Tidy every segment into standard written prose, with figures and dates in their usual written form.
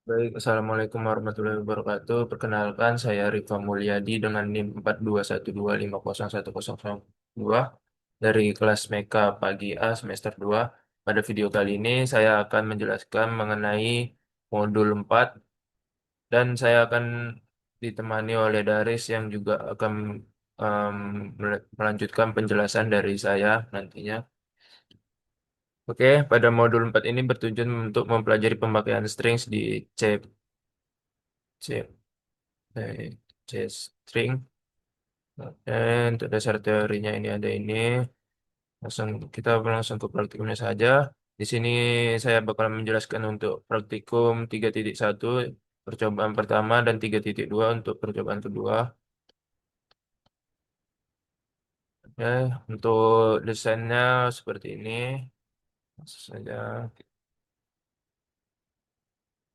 Baik, Assalamualaikum warahmatullahi wabarakatuh. Perkenalkan, saya Rifa Mulyadi dengan NIM 4212501002 dari kelas Meka Pagi A semester 2. Pada video kali ini saya akan menjelaskan mengenai modul 4 dan saya akan ditemani oleh Daris yang juga akan em, melanjutkan penjelasan dari saya nantinya. Oke, pada modul 4 ini bertujuan untuk mempelajari pemakaian strings di C, C string. Dan untuk dasar teorinya ini ada ini. Kita langsung ke praktikumnya saja. Di sini saya bakal menjelaskan untuk praktikum 3.1 percobaan pertama dan 3.2 untuk percobaan kedua. Oke, untuk desainnya seperti ini. Langsung saja.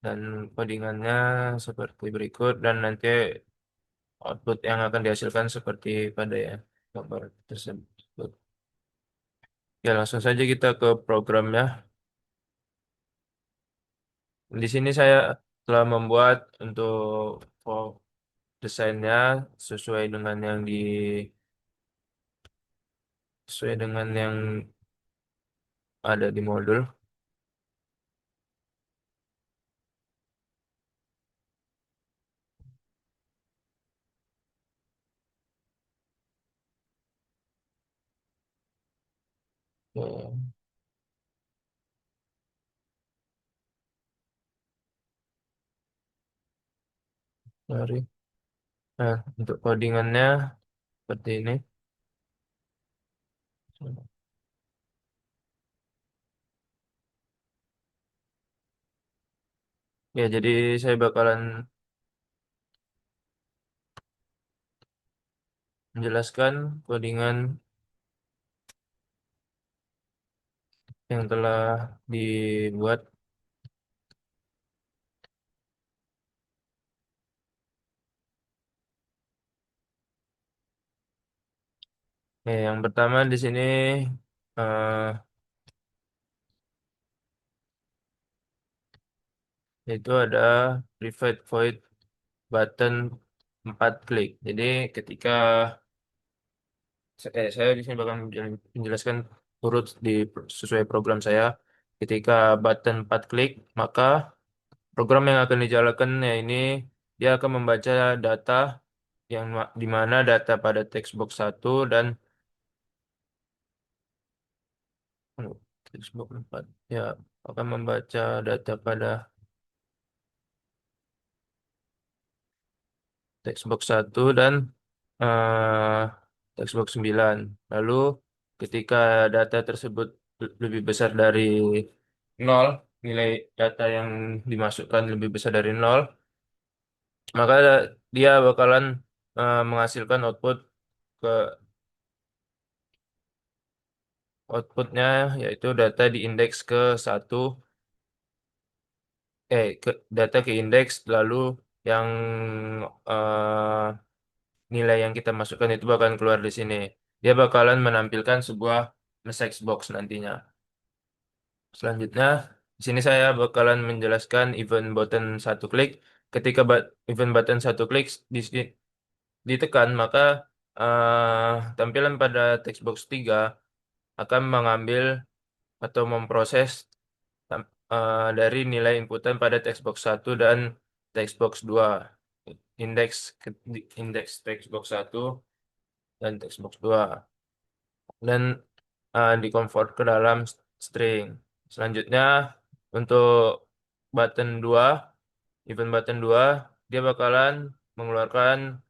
Dan codingannya seperti berikut dan nanti output yang akan dihasilkan seperti pada ya gambar tersebut. Ya, langsung saja kita ke programnya. Di sini saya telah membuat untuk desainnya sesuai dengan yang sesuai dengan yang ada di modul. Oke, mari. Nah, untuk codingannya seperti ini. Ya, jadi saya bakalan menjelaskan codingan yang telah dibuat. Ya, yang pertama di sini eh, itu ada private void button 4 klik. Jadi ketika saya di sini bakal menjelaskan urut sesuai program saya. Ketika button 4 klik, maka program yang akan dijalankan ya ini dia akan membaca data di mana data pada text box 1 dan text box 4 ya akan membaca data pada text box 1 dan eh, text box 9. Lalu ketika data tersebut lebih besar dari nol, nilai data yang dimasukkan lebih besar dari nol, maka dia bakalan menghasilkan ke outputnya yaitu data di indeks ke satu, data ke indeks lalu yang nilai yang kita masukkan itu bakalan keluar di sini. Dia bakalan menampilkan sebuah message box nantinya. Selanjutnya, di sini saya bakalan menjelaskan event button satu klik. Ketika event button satu klik ditekan, maka tampilan pada text box 3 akan mengambil atau memproses dari nilai inputan pada text box 1 dan text box 2. Indeks indeks text box 1 dan text box 2 dan dikonvert ke dalam string. Selanjutnya untuk button 2, event button 2 dia bakalan mengeluarkan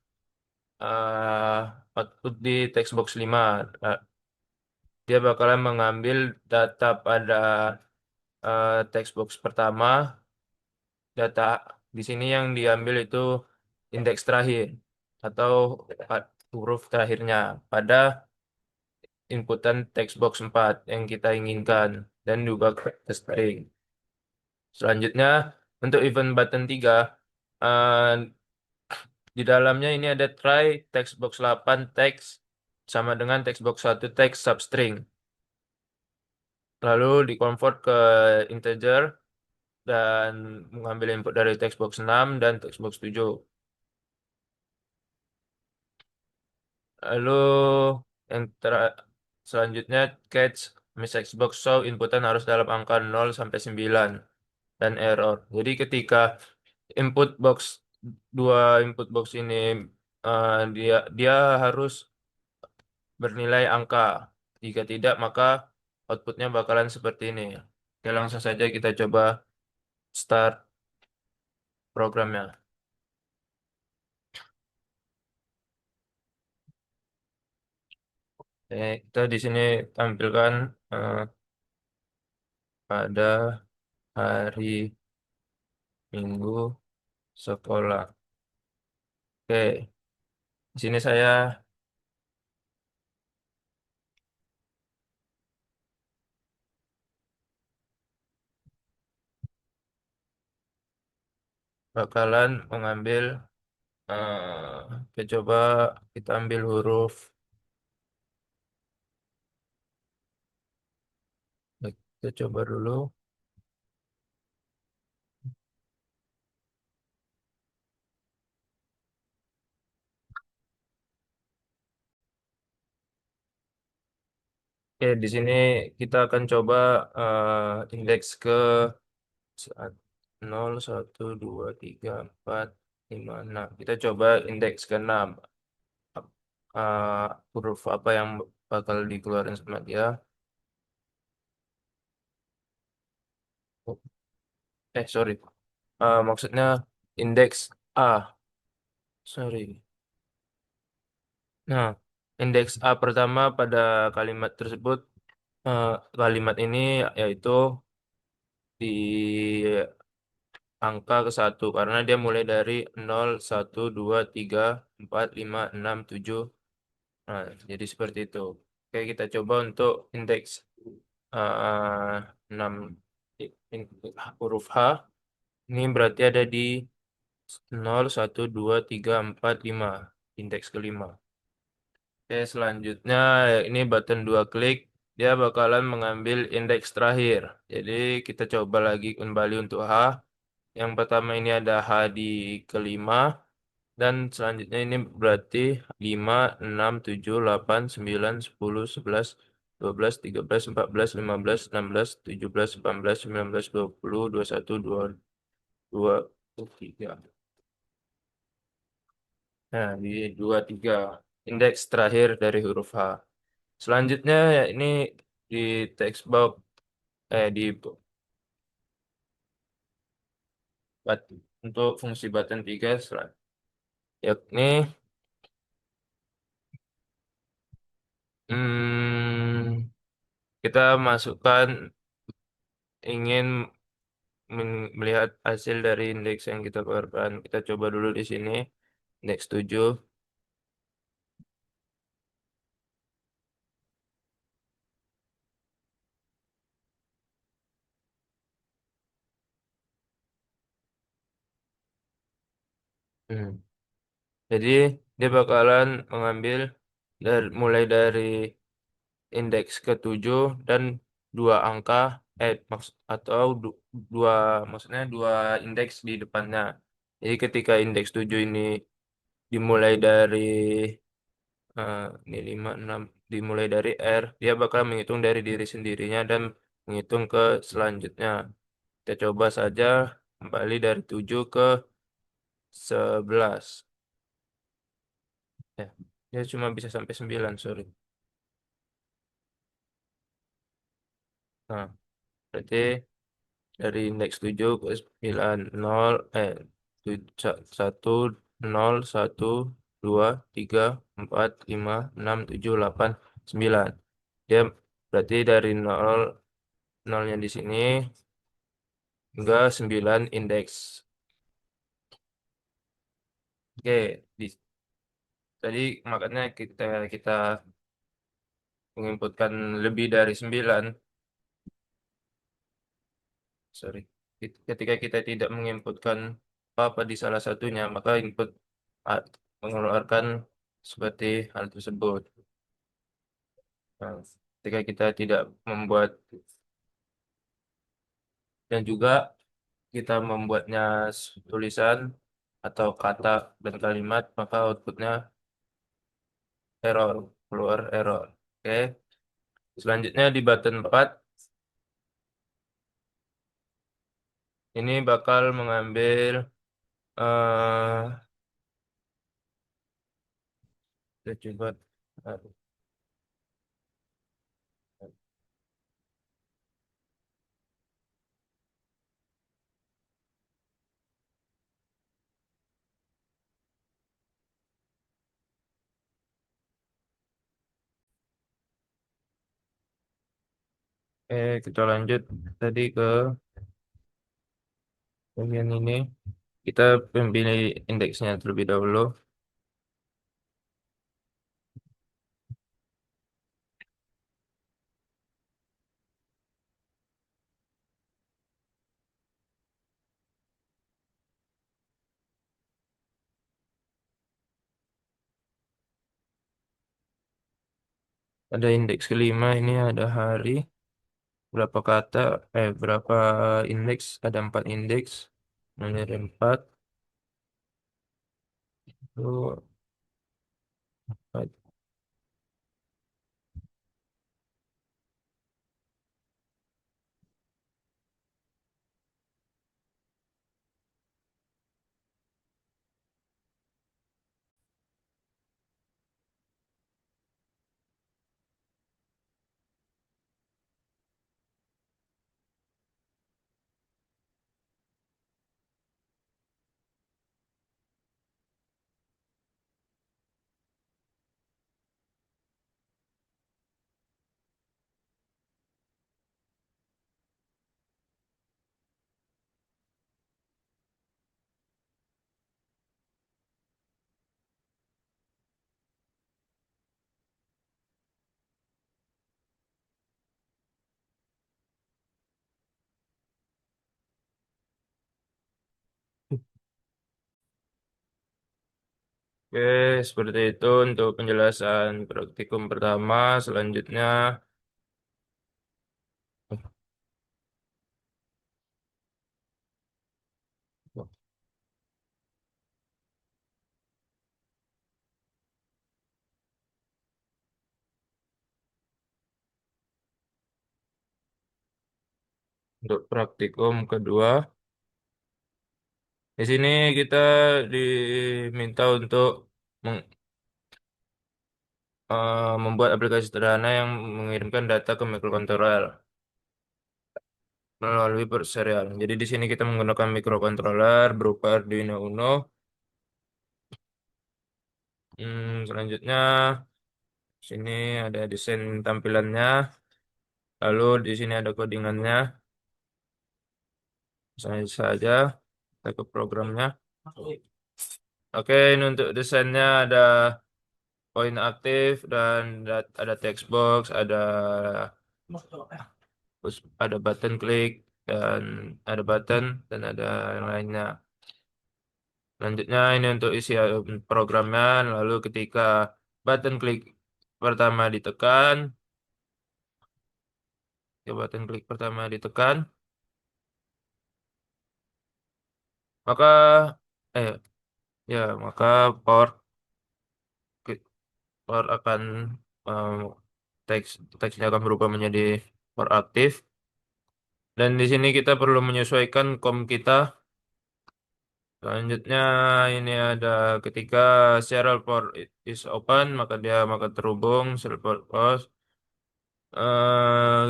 uh, output di text box 5. Dia bakalan mengambil data pada text box pertama, data di sini yang diambil itu indeks terakhir atau huruf terakhirnya pada inputan text box 4 yang kita inginkan dan juga ke string. Selanjutnya untuk event button 3 eh, di dalamnya ini ada try text box 8 text sama dengan text box 1 text substring. Lalu dikonvert ke integer dan mengambil input dari textbox 6 dan textbox 7. Lalu yang selanjutnya catch miss Xbox show inputan harus dalam angka 0 sampai 9 dan error. Jadi ketika input box dua input box ini dia dia harus bernilai angka. Jika tidak, maka outputnya bakalan seperti ini. Oke, langsung saja kita coba start programnya. Kita di sini tampilkan eh, pada hari Minggu sekolah. Oke, di sini saya bakalan mengambil, coba kita ambil huruf. Kita coba dulu. Oke, di sini kita akan coba indeks ke 0, 1, 2, 3, 4, 5, 6. Kita coba indeks ke 6. Huruf apa yang bakal dikeluarin sama dia? Sorry. Maksudnya indeks A. Sorry. Nah, indeks A pertama pada kalimat tersebut, eh, kalimat ini yaitu di angka ke satu karena dia mulai dari 0, 1, 2, 3, 4, 5, 6, 7. Nah, jadi seperti itu. Oke, kita coba untuk indeks eh, 6 huruf H. Ini berarti ada di 0, 1, 2, 3, 4, 5. Indeks kelima. Oke, selanjutnya ini button dua klik. Dia bakalan mengambil indeks terakhir. Jadi kita coba lagi kembali untuk H. Yang pertama ini ada H di kelima. Dan selanjutnya ini berarti 5, 6, 7, 8, 9, 10, 11, 12, 13, 14, 15, 16, 17, 18, 19, 20, 21, 22, 23. Nah, di 23 indeks terakhir dari huruf H. Selanjutnya ya ini di text box, di untuk fungsi button 3 yakni hmm, kita masukkan ingin melihat hasil dari indeks yang kita keluarkan. Kita coba dulu di sini indeks 7. Hmm. Jadi dia bakalan mengambil mulai dari indeks ke-7 dan dua angka, atau dua, maksudnya dua indeks di depannya. Jadi ketika indeks 7 ini dimulai dari ini 5, 6, dimulai dari R, dia bakal menghitung dari diri sendirinya dan menghitung ke selanjutnya. Kita coba saja kembali dari 7 ke 11. Ya, dia cuma bisa sampai 9, sorry. Nah, berarti dari indeks 7 ke 9, 0, 1, 0, 1, 2, 3, 4, 5, 6, 7, 8, 9. Dia berarti dari 0, nolnya di sini hingga 9 indeks. Oke, tadi makanya kita kita menginputkan lebih dari 9. Sorry. Ketika kita tidak menginputkan apa-apa di salah satunya, maka input ah, mengeluarkan seperti hal tersebut. Nah, ketika kita tidak membuat, dan juga kita membuatnya tulisan atau kata dan kalimat, maka outputnya error, keluar error. Oke. Selanjutnya di button 4 ini bakal mengambil eh kita coba kita lanjut tadi ke bagian ini. Kita pilih indeksnya terlebih dahulu. Ada indeks kelima ini ada hari, berapa kata, berapa indeks, ada 4 indeks. Nah, dari 4 itu oke, seperti itu untuk penjelasan praktikum pertama. Selanjutnya, untuk praktikum kedua, di sini kita diminta untuk membuat aplikasi sederhana yang mengirimkan data ke microcontroller melalui port serial. Jadi di sini kita menggunakan microcontroller berupa Arduino Uno. Selanjutnya, sini ada desain tampilannya. Lalu di sini ada codingannya. Saya saja kita ke programnya. Oke, ini untuk desainnya ada poin aktif dan ada text box, ada button klik dan ada button dan ada yang lainnya. Selanjutnya ini untuk isi programnya. Lalu ketika button klik pertama ditekan, button klik pertama ditekan, maka eh ya maka port port akan um, teks teksnya akan berubah menjadi port aktif. Dan di sini kita perlu menyesuaikan COM kita. Selanjutnya ini ada ketika serial port is open maka dia maka terhubung serial port close.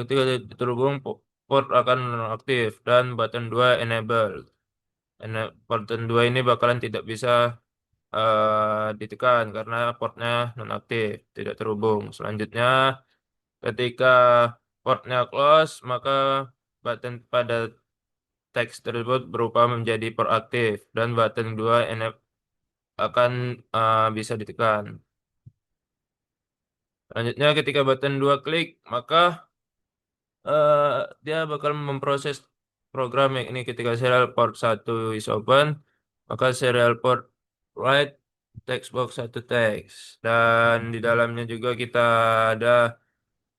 Ketika terhubung port akan aktif dan button 2 enable. Button 2 ini bakalan tidak bisa ditekan karena portnya nonaktif, tidak terhubung. Selanjutnya ketika portnya close maka button pada teks tersebut berubah menjadi port aktif dan button 2 akan bisa ditekan. Selanjutnya ketika button 2 klik maka eh, dia bakal memproses program yang ini ketika serial port 1 is open, maka serial port write text box 1 teks. Dan di dalamnya juga kita ada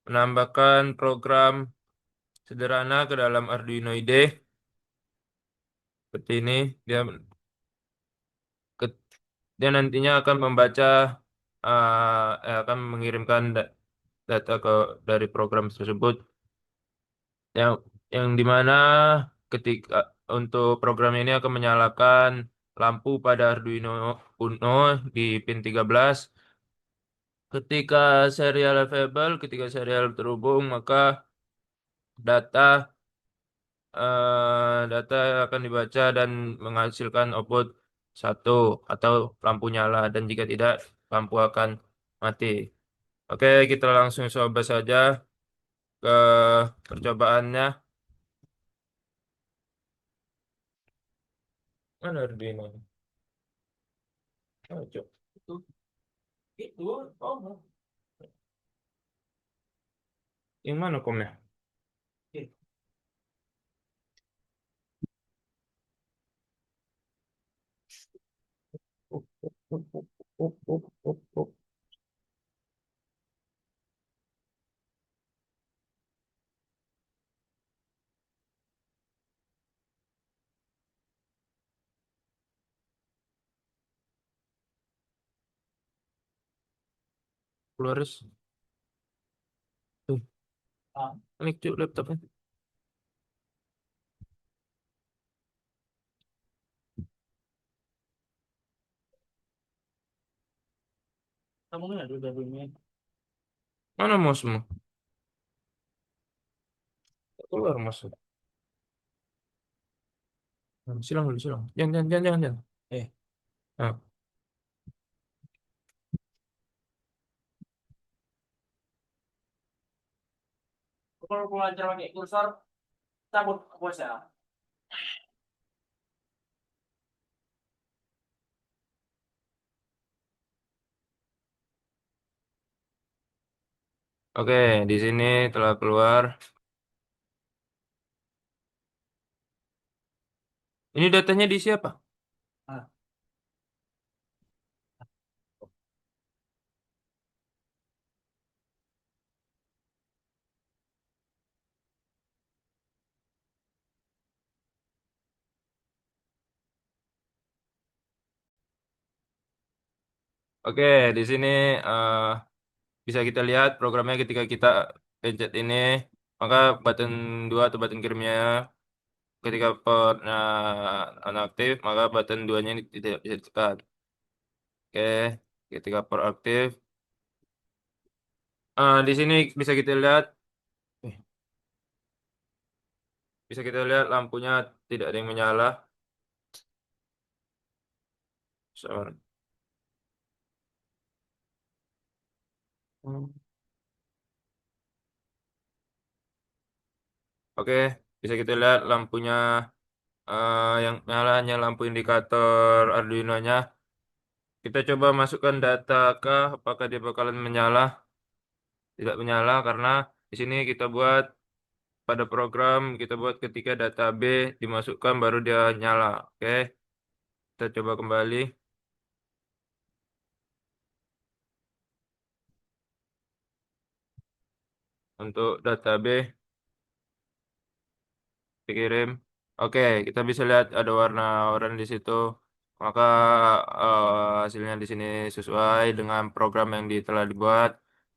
menambahkan program sederhana ke dalam Arduino IDE. seperti ini. Dia ke- dia nantinya akan membaca akan mengirimkan data dari program tersebut yang dimana ketika untuk program ini akan menyalakan lampu pada Arduino Uno di pin 13. Ketika serial terhubung, maka data data akan dibaca dan menghasilkan output satu atau lampu nyala, dan jika tidak, lampu akan mati. Oke, kita langsung coba saja ke percobaannya. Mana Arduino? Oh, itu, oh, yang mana komnya? Keluaris. Tuh, ini cuy laptopnya. Kamu nggak ada dabungnya? Mana mousemu? Keluar mouse. Silang dulu, silang. Jangan, jangan, jangan, jangan. Jangan. Ah, kalau belajar pakai kursor, cabut bos ya. Oke, di sini telah keluar. Ini datanya di siapa? Ah. Oke, di sini eh, bisa kita lihat programnya ketika kita pencet ini, maka button 2 atau button kirimnya ketika port nonaktif, maka button 2-nya ini tidak bisa ditekan. Oke, ketika port aktif, di sini bisa kita lihat, eh, lampunya tidak ada yang menyala. So, oke, bisa kita lihat lampunya yang nyala hanya lampu indikator Arduino-nya. Kita coba masukkan data kah, apakah dia bakalan menyala? Tidak menyala karena di sini kita buat pada program, kita buat ketika data B dimasukkan baru dia nyala. Oke, kita coba kembali untuk data B dikirim. Oke, kita bisa lihat ada warna oranye di situ. Maka hasilnya di sini sesuai dengan program yang telah dibuat.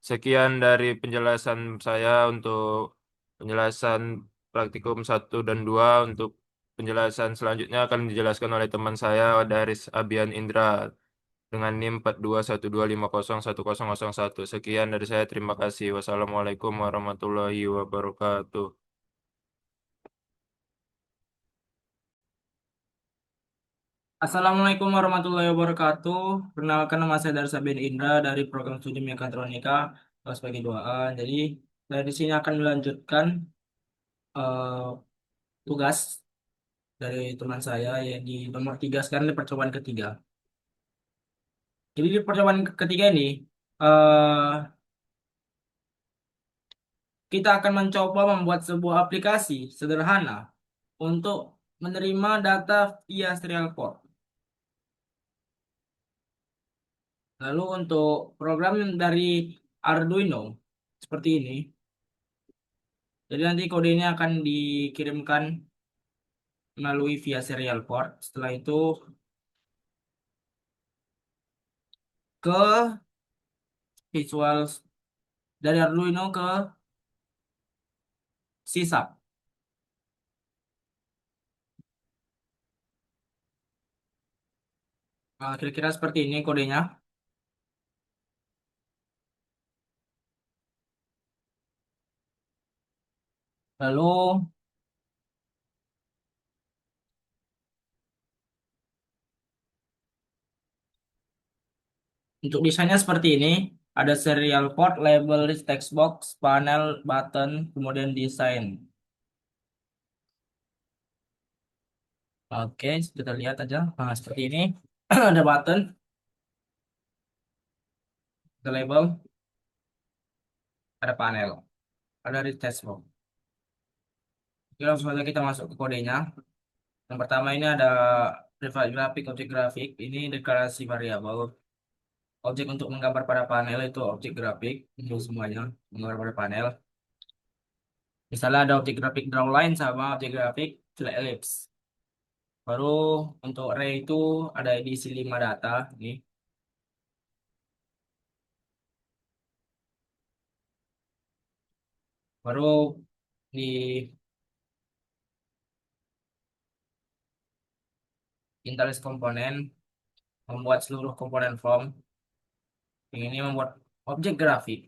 Sekian dari penjelasan saya untuk penjelasan praktikum 1 dan 2. Untuk penjelasan selanjutnya akan dijelaskan oleh teman saya, Daris Abian Indra, dengan NIM 4212501001. Sekian dari saya, terima kasih. Wassalamualaikum warahmatullahi wabarakatuh. Assalamualaikum warahmatullahi wabarakatuh. Perkenalkan nama saya Darsa bin Indra dari program studi Mekatronika kelas bagi 2A. Jadi dari sini akan melanjutkan eh, tugas dari teman saya yang di nomor 3 sekarang di percobaan ketiga. Jadi di percobaan ketiga ini eh, kita akan mencoba membuat sebuah aplikasi sederhana untuk menerima data via serial port. Lalu untuk program dari Arduino seperti ini. Jadi nanti kode ini akan dikirimkan melalui via serial port. Setelah itu ke visual dari Arduino ke sisap. Nah, kira-kira seperti ini kodenya. Lalu untuk desainnya seperti ini. Ada serial port, label, list text box, panel, button, kemudian desain. Oke, kita lihat aja. Nah, seperti ini. Ada button, ada label, ada panel, ada list text box. Oke, langsung saja kita masuk ke kodenya. Yang pertama ini ada private grafik, objek grafik. Ini deklarasi variabel. Objek untuk menggambar pada panel itu objek grafik. Itu semuanya menggambar pada panel. Misalnya ada objek grafik drawline sama objek grafik flat ellipse. Baru untuk array itu ada edisi 5 data. Ini. Baru di Intalis komponen membuat seluruh komponen form. Yang ini membuat objek grafik.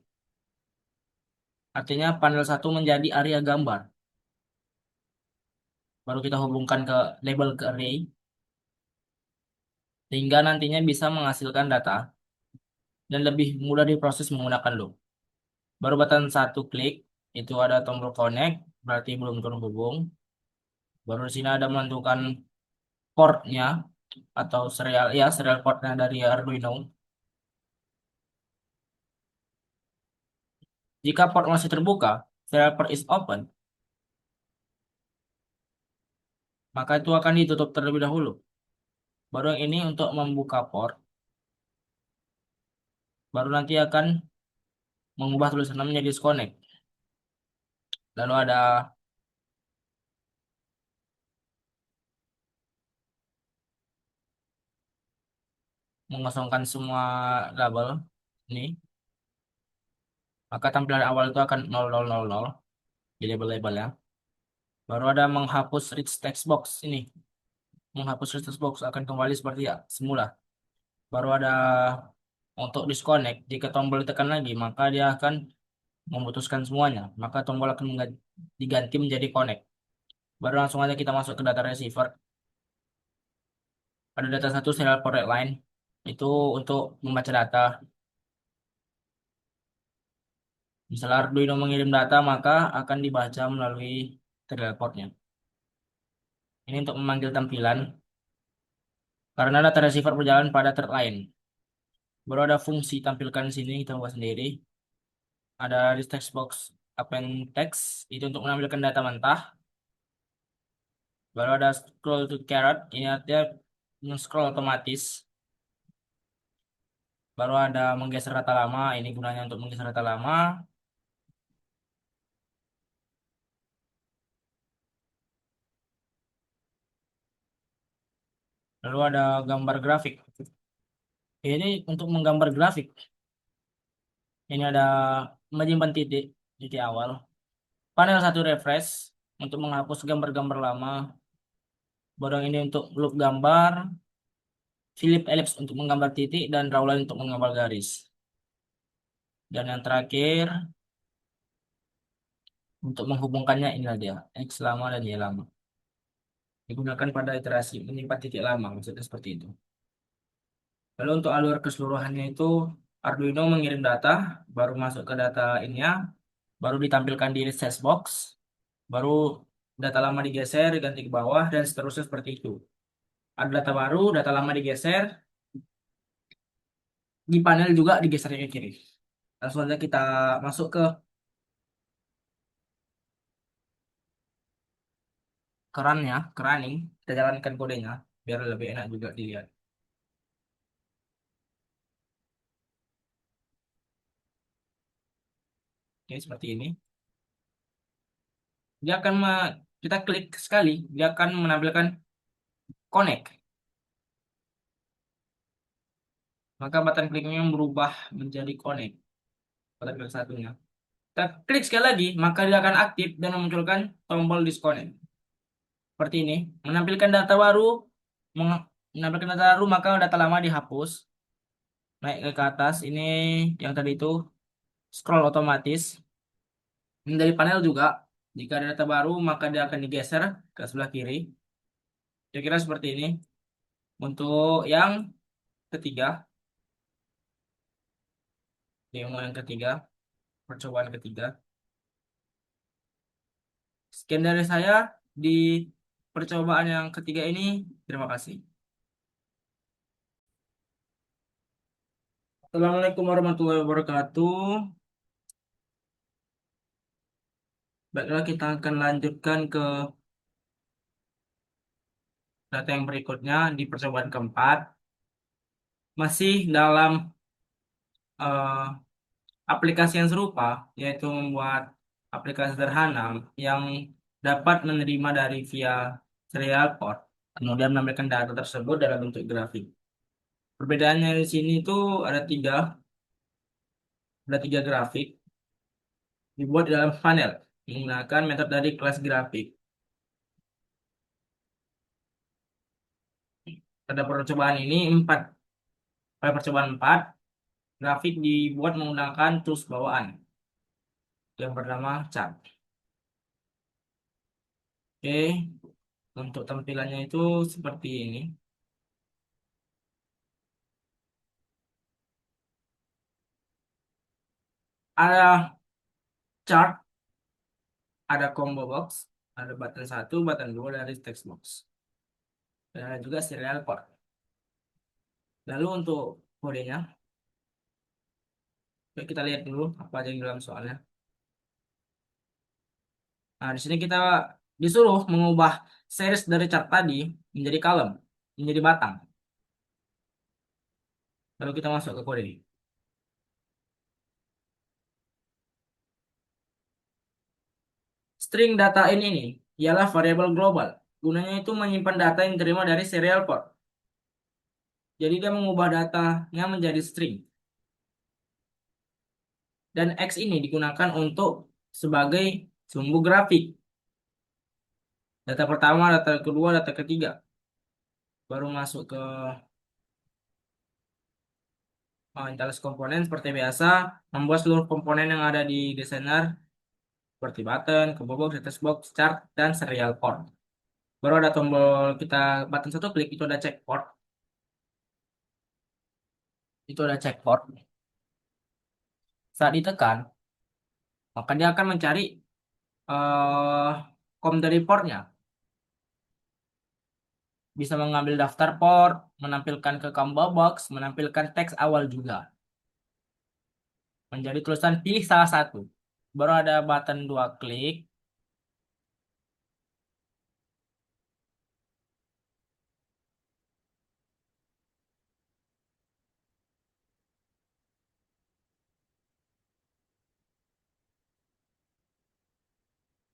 Artinya panel satu menjadi area gambar. Baru kita hubungkan ke label ke array. Sehingga nantinya bisa menghasilkan data dan lebih mudah diproses menggunakan loop. Baru button satu klik, itu ada tombol connect, berarti belum terhubung. Baru di sini ada menentukan portnya atau serial portnya dari Arduino. Jika port masih terbuka, serial port is open, maka itu akan ditutup terlebih dahulu. Baru yang ini untuk membuka port, baru nanti akan mengubah tulisannya menjadi disconnect. Lalu ada mengosongkan semua label ini, maka tampilan awal itu akan 0000 di label-labelnya. Baru ada menghapus rich text box ini. Menghapus rich text box akan kembali seperti ya, semula. Baru ada untuk disconnect. Jika tombol ditekan lagi, maka dia akan memutuskan semuanya. Maka tombol akan diganti menjadi connect. Baru langsung aja kita masuk ke data receiver. Ada data satu serial port line. Itu untuk membaca data. Misalnya Arduino mengirim data, maka akan dibaca melalui serial portnya. Ini untuk memanggil tampilan. Karena data receiver berjalan pada thread line. Baru ada fungsi tampilkan di sini, kita buat sendiri. Ada di text box append text, itu untuk menampilkan data mentah. Baru ada scroll to caret, ini artinya scroll otomatis. Baru ada menggeser data lama, ini gunanya untuk menggeser data lama. Lalu ada gambar grafik. Ini untuk menggambar grafik. Ini ada menyimpan titik, titik awal. Panel satu refresh untuk menghapus gambar-gambar lama. Baru yang ini untuk loop gambar. Philip ellipse untuk menggambar titik dan drawline untuk menggambar garis. Dan yang terakhir untuk menghubungkannya inilah dia X lama dan Y lama. Digunakan pada iterasi menyimpan titik lama, maksudnya seperti itu. Lalu untuk alur keseluruhannya itu Arduino mengirim data, baru masuk ke data ininya, baru ditampilkan di reset box, baru data lama digeser, ganti ke bawah, dan seterusnya seperti itu. Ada data baru, data lama digeser, di panel juga digeser ke kiri. Langsung saja kita masuk ke kerannya, running, kita jalankan kodenya, biar lebih enak juga dilihat. Oke, seperti ini. Dia akan kita klik sekali, dia akan menampilkan connect. Maka button kliknya berubah menjadi connect. Button klik satunya. Kita klik sekali lagi, maka dia akan aktif dan memunculkan tombol disconnect. Seperti ini, menampilkan data baru, menampilkan data baru, maka data lama dihapus. Naik ke atas, ini yang tadi itu scroll otomatis. Ini dari panel juga, jika ada data baru, maka dia akan digeser ke sebelah kiri. Kira-kira seperti ini. Untuk yang ketiga, demo yang ketiga, percobaan ketiga. Sekian dari saya di percobaan yang ketiga ini. Terima kasih. Assalamualaikum warahmatullahi wabarakatuh. Baiklah, kita akan lanjutkan ke data yang berikutnya di percobaan keempat. Masih dalam eh, aplikasi yang serupa, yaitu membuat aplikasi sederhana yang dapat menerima dari via serial port, kemudian menampilkan data tersebut dalam bentuk grafik. Perbedaannya di sini itu ada ada tiga grafik dibuat di dalam panel menggunakan metode dari kelas grafik. Pada percobaan ini pada percobaan 4, grafik dibuat menggunakan tools bawaan yang bernama chart. Oke, untuk tampilannya itu seperti ini. Ada chart, ada combo box, ada button satu, button 2 dari text box. Dan ada juga serial port. Lalu untuk kodenya, yuk kita lihat dulu apa aja yang dalam soalnya. Nah, di sini kita disuruh mengubah series dari chart tadi menjadi column, menjadi batang. Lalu kita masuk ke kode. String data ini ialah variabel global. Gunanya itu menyimpan data yang diterima dari serial port. Jadi dia mengubah datanya menjadi string. Dan X ini digunakan untuk sebagai sumbu grafik. Data pertama, data kedua, data ketiga. Baru masuk ke installasi komponen seperti biasa. Membuat seluruh komponen yang ada di desainer seperti button, combo box, status box, chart, dan serial port. Baru ada tombol kita button satu klik itu ada check port. Itu ada check port. Saat ditekan, maka dia akan mencari eh kom dari portnya. Bisa mengambil daftar port, menampilkan ke combo box, menampilkan teks awal juga. Menjadi tulisan pilih salah satu. Baru ada button dua klik.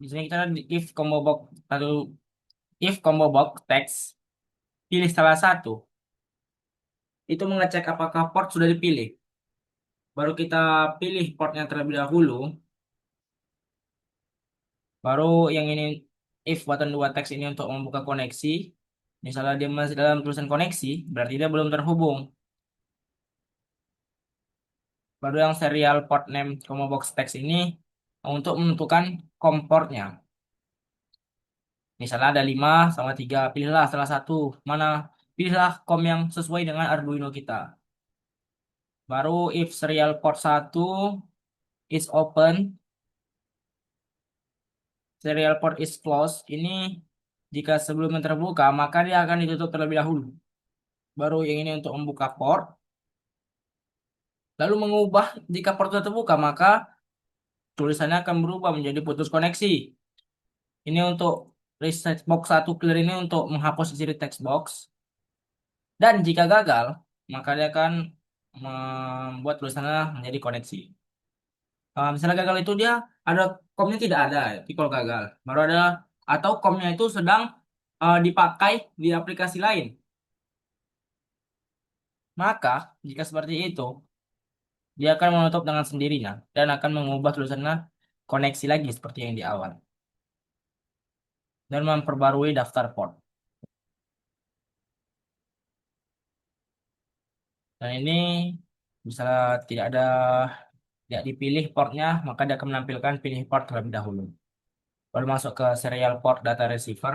Di sini kita di if combo box lalu if combo box teks pilih salah satu. Itu mengecek apakah port sudah dipilih. Baru kita pilih portnya terlebih dahulu. Baru yang ini if button dua teks ini untuk membuka koneksi. Misalnya dia masih dalam tulisan koneksi, berarti dia belum terhubung. Baru yang serial port name combo box text ini untuk menentukan COM portnya. Misalnya ada 5 sama 3, pilihlah salah satu. Mana? Pilihlah COM yang sesuai dengan Arduino kita. Baru if serial port satu is open, serial port is closed. Ini jika sebelumnya terbuka, maka dia akan ditutup terlebih dahulu. Baru yang ini untuk membuka port. Lalu mengubah jika port sudah terbuka, maka tulisannya akan berubah menjadi putus koneksi. Ini untuk reset box satu clear ini untuk menghapus isi text box. Dan jika gagal, maka dia akan membuat tulisannya menjadi koneksi. Misalnya gagal itu dia ada komnya tidak ada, itu kalau gagal. Baru ada atau komnya itu sedang dipakai di aplikasi lain. Maka, jika seperti itu, dia akan menutup dengan sendirinya dan akan mengubah tulisannya koneksi lagi seperti yang di awal dan memperbarui daftar port. Dan ini misalnya tidak dipilih portnya, maka dia akan menampilkan pilih port terlebih dahulu. Baru masuk ke serial port data receiver.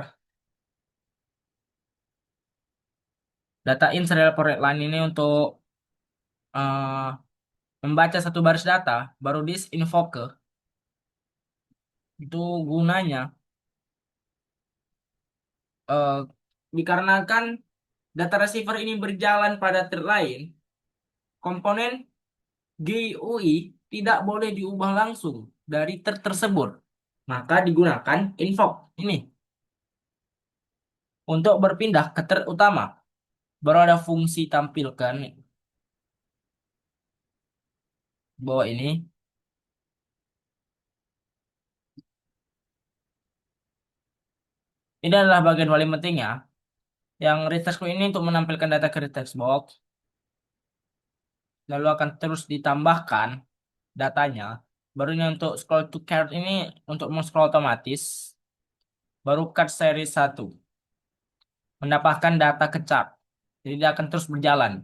Data in serial port line ini untuk eh, membaca satu baris data, baru disinvoke itu gunanya eh, dikarenakan data receiver ini berjalan pada thread lain, komponen GUI tidak boleh diubah langsung dari thread tersebut. Maka digunakan invoke ini untuk berpindah ke thread utama. Baru ada fungsi tampilkan bahwa ini adalah bagian paling pentingnya. Yang retext ini untuk menampilkan data ke retext box, lalu akan terus ditambahkan datanya. Baru ini untuk scroll to card ini untuk men-scroll otomatis. Baru card seri 1 mendapatkan data ke chart. Jadi dia akan terus berjalan.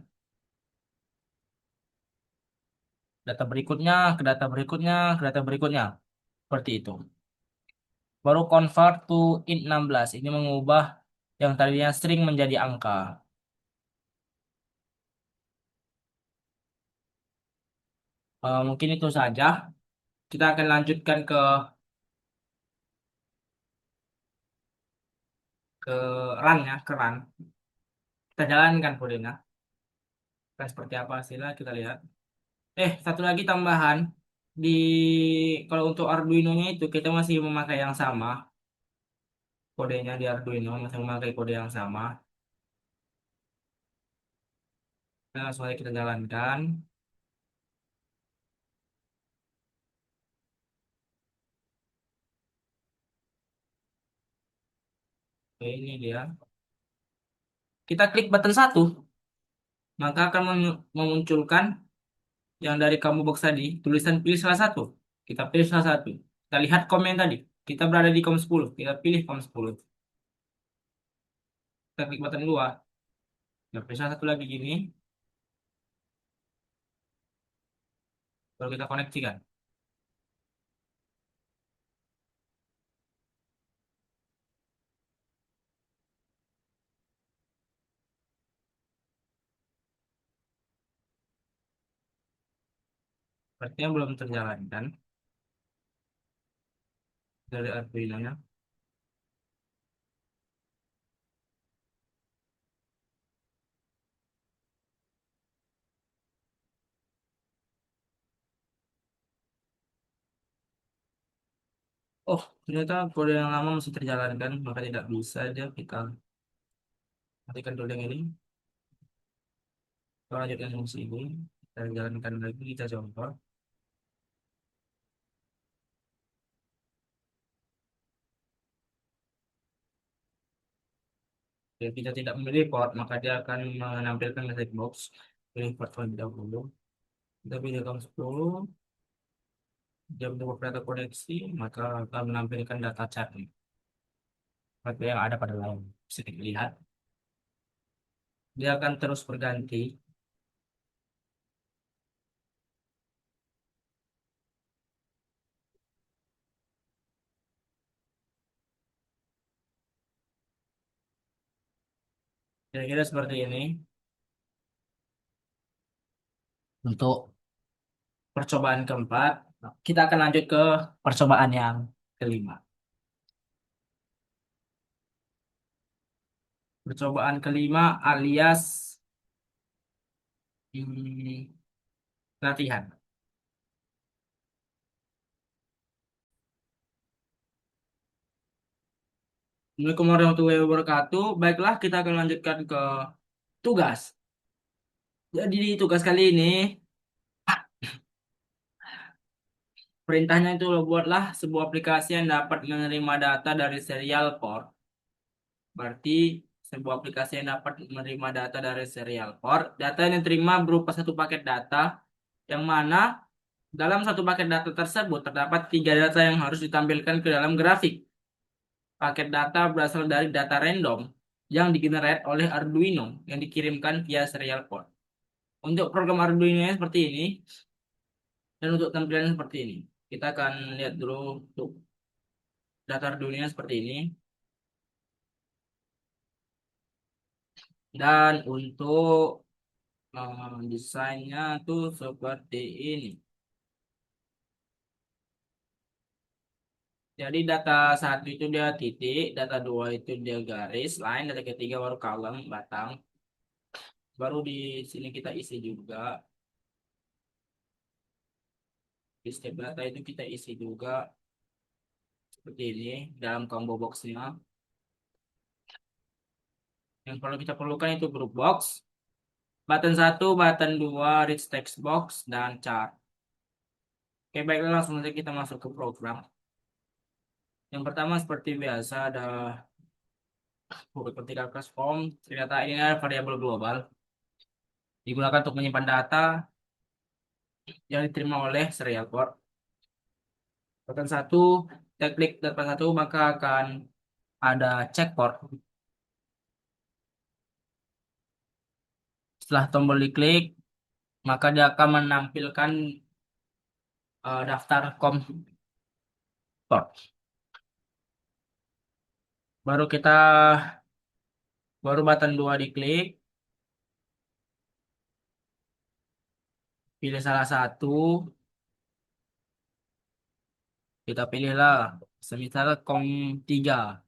Data berikutnya, ke data berikutnya, ke data berikutnya. Seperti itu. Baru convert to int 16. Ini mengubah yang tadinya string menjadi angka. Mungkin itu saja. Kita akan lanjutkan ke run ya, ke run. Kita jalankan kodenya. Dan seperti apa hasilnya kita lihat. Satu lagi tambahan. Di kalau untuk Arduino-nya itu kita masih memakai yang sama. Kodenya di Arduino masih memakai kode yang sama. Nah, langsung aja kita jalankan. Oke, ini dia. Kita klik button satu, maka akan memunculkan yang dari combo box tadi, tulisan pilih salah satu. Kita pilih salah satu. Kita lihat komen tadi. Kita berada di kom 10. Kita pilih kom 10. Kita klik button 2. Kita pilih salah satu lagi gini. Baru kita koneksikan. Artinya belum terjalankan dari Arduino-nya. Oh, ternyata kode yang lama masih terjalankan, maka tidak bisa dia kita matikan dulu yang ini. Kita lanjutkan yang ini. Kita jalankan lagi, kita coba. Jika kita tidak memilih port, maka dia akan menampilkan message box. Pilih port terlebih dahulu. Kita pilih kom 10. Dia menunggu data koneksi, maka akan menampilkan data chat seperti yang ada pada layar. Bisa dilihat, dia akan terus berganti. Kira-kira seperti ini. Untuk percobaan keempat, kita akan lanjut ke percobaan yang kelima. Percobaan kelima alias hmm, latihan. Assalamualaikum warahmatullahi wabarakatuh. Baiklah, kita akan lanjutkan ke tugas. Jadi di tugas kali ini, perintahnya itu lo buatlah sebuah aplikasi yang dapat menerima data dari serial port. Berarti sebuah aplikasi yang dapat menerima data dari serial port. Data yang diterima berupa satu paket data yang mana dalam satu paket data tersebut terdapat tiga data yang harus ditampilkan ke dalam grafik. Paket data berasal dari data random yang digenerate oleh Arduino yang dikirimkan via serial port. Untuk program Arduino seperti ini dan untuk tampilan seperti ini. Kita akan lihat dulu untuk data Arduino seperti ini. Dan untuk desainnya tuh seperti ini. Jadi data satu itu dia titik, data dua itu dia garis, line, data ketiga baru kolom, batang. Baru di sini kita isi juga. Di setiap data itu kita isi juga seperti ini dalam combo boxnya. Yang perlu kita perlukan itu group box, button satu, button dua, rich text box, dan chart. Oke, baiklah langsung saja kita masuk ke program. Yang pertama seperti biasa ada huruf vertical class form. Ternyata ini adalah variabel global. Digunakan untuk menyimpan data yang diterima oleh serial port. Button satu, kita klik button satu maka akan ada check port. Setelah tombol diklik, maka dia akan menampilkan daftar kom port. Baru kita baru button 2 diklik, pilih salah satu, kita pilihlah semisal kom 3.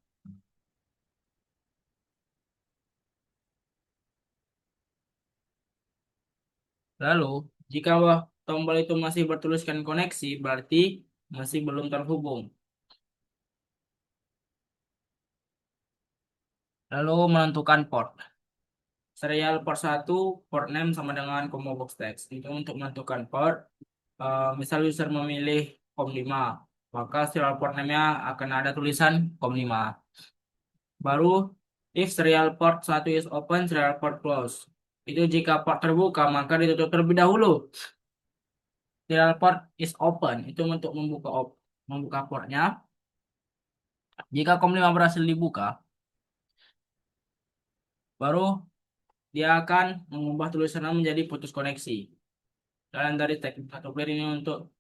Lalu, jika tombol itu masih bertuliskan koneksi, berarti masih belum terhubung. Lalu menentukan port. Serial port satu, port name sama dengan combo box text. Itu untuk menentukan port. Misal user memilih COM5, maka serial port name-nya akan ada tulisan COM5. Baru, if serial port satu is open, serial port close. Itu jika port terbuka, maka ditutup terlebih dahulu. Serial port is open, itu untuk membuka portnya. Jika COM5 berhasil dibuka, baru dia akan mengubah tulisannya menjadi putus koneksi. Dan dari teknik atau clear ini untuk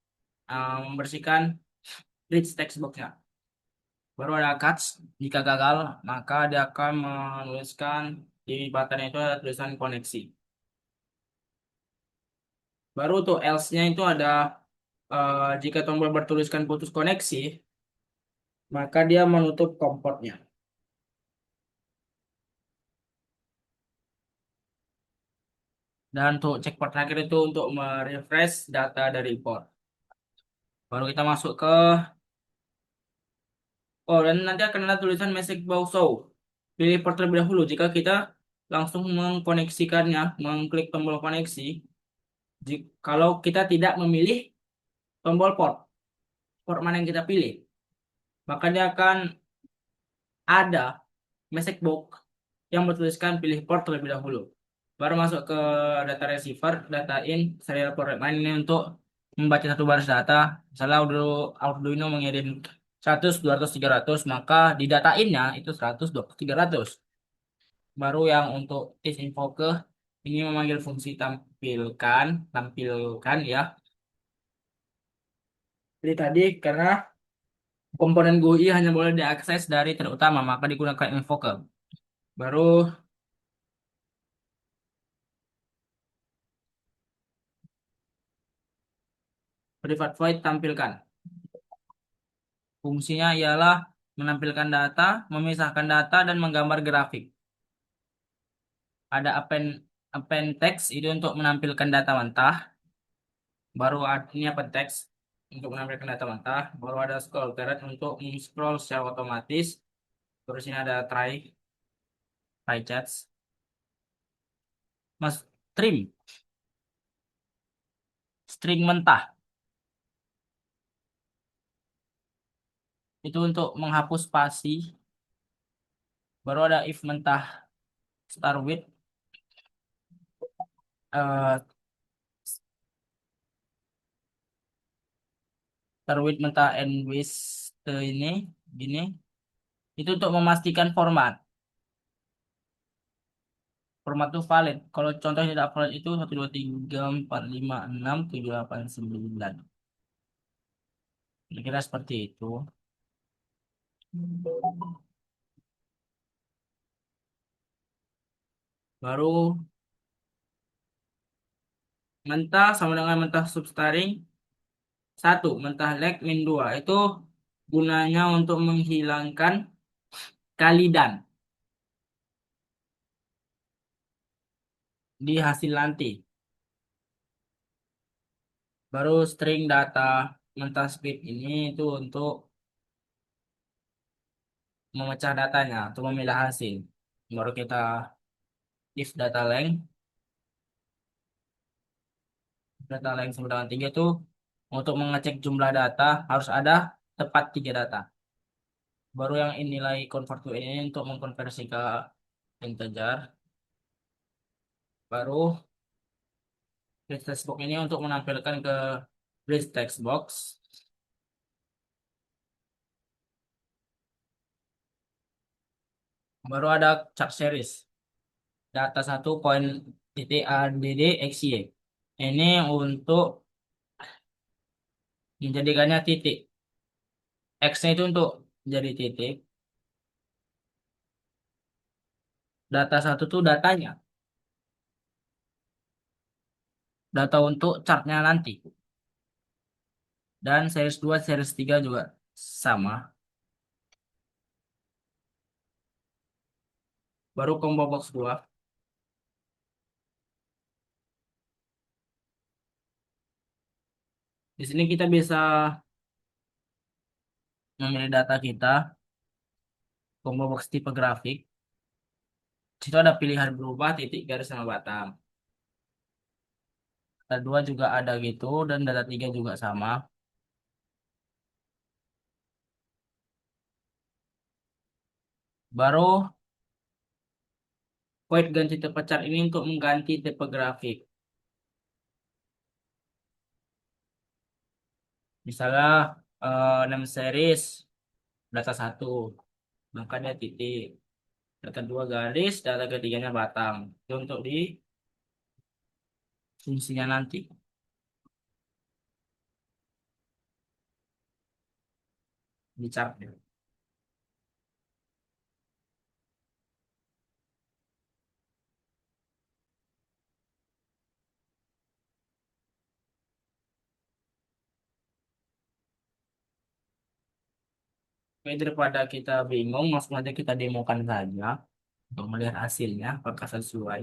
membersihkan rich text box-nya. Baru ada catch. Jika gagal, maka dia akan menuliskan di button itu ada tulisan koneksi. Baru untuk else-nya itu ada jika tombol bertuliskan putus koneksi, maka dia menutup komportnya. Dan untuk cek port terakhir itu untuk merefresh data dari port. Baru kita masuk ke dan nanti akan ada tulisan message box show. Pilih port terlebih dahulu. Jika kita langsung mengkoneksikannya, mengklik tombol koneksi, kalau kita tidak memilih tombol port mana yang kita pilih, maka dia akan ada message box yang bertuliskan pilih port terlebih dahulu. Baru masuk ke data receiver, data in, serial port main ini untuk membaca satu baris data. Misalnya Arduino mengirim 100, 200, 300, maka di data innya itu 100, 200, 300. Baru yang untuk is info ke ini memanggil fungsi tampilkan ya. Jadi tadi karena komponen GUI hanya boleh diakses dari thread utama, maka digunakan invoker. Baru private void tampilkan. Fungsinya ialah menampilkan data, memisahkan data, dan menggambar grafik. Ada append text itu untuk menampilkan data mentah. Baru ini append text untuk menampilkan data mentah. Baru ada scroll caret untuk scroll secara otomatis. Terus ini ada try chats. Mas trim string mentah. itu untuk menghapus spasi. Baru ada if mentah start with, eh start with mentah end with, ini gini. Itu untuk memastikan format. Format itu valid. Kalau contoh tidak valid itu 1 2 3 4 5 6 7 8 9. Kira-kira seperti itu. Baru mentah sama dengan mentah substring. Satu, mentah leg min 2. Itu gunanya untuk menghilangkan kalidan di hasil nanti. Baru string data mentah speed ini itu untuk memecah datanya, untuk memilah hasil. Baru kita if data length sama dengan 3 itu untuk mengecek jumlah data harus ada tepat 3 data. Baru yang in nilai convert to ini untuk mengkonversi ke integer. Baru list text box ini untuk menampilkan ke list text box. Baru ada chart series. Data 1 poin titik add xy. Ini untuk menjadikannya titik. X-nya itu untuk jadi titik. Data 1 itu datanya. Data untuk chartnya nanti. Dan series 2 series 3 juga sama. Baru combo box 2. Di sini kita bisa memilih data kita, combo box tipe grafik. Di situ ada pilihan berubah, titik, garis, sama batang. Data 2 juga ada gitu, dan data 3 juga sama. Baru void ganti tipe chart ini untuk mengganti tipe grafik. Misalnya name series, data 1, makanya titik. Data 2 garis, data ketiganya batang. Itu untuk di fungsinya nanti. Di chart. Oke, daripada kita bingung, langsung aja kita demokan saja untuk melihat hasilnya apakah sesuai.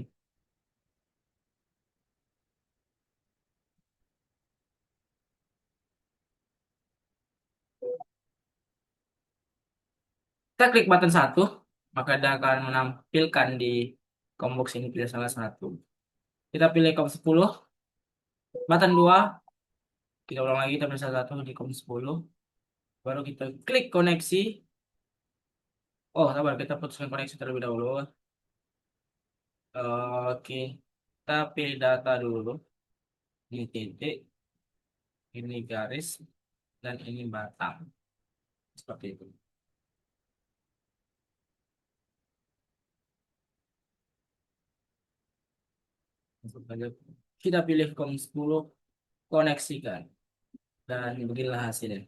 Kita klik button satu, maka dia akan menampilkan di combox ini pilih salah satu. Kita pilih com 10, button 2, kita ulang lagi, kita pilih salah satu di com 10. Baru kita klik koneksi. Oh, sabar, kita putuskan koneksi terlebih dahulu. Oke, kita pilih data dulu. Ini titik, ini garis, dan ini batang. Seperti itu. Langsung saja. Kita pilih com 10, koneksikan. Dan beginilah hasilnya.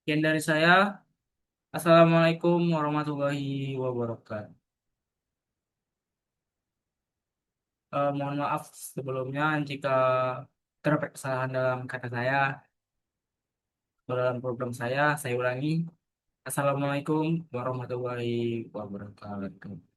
Sekian dari saya. Assalamualaikum warahmatullahi wabarakatuh. Mohon maaf sebelumnya jika terdapat kesalahan dalam kata saya atau dalam program saya ulangi. Assalamualaikum warahmatullahi wabarakatuh.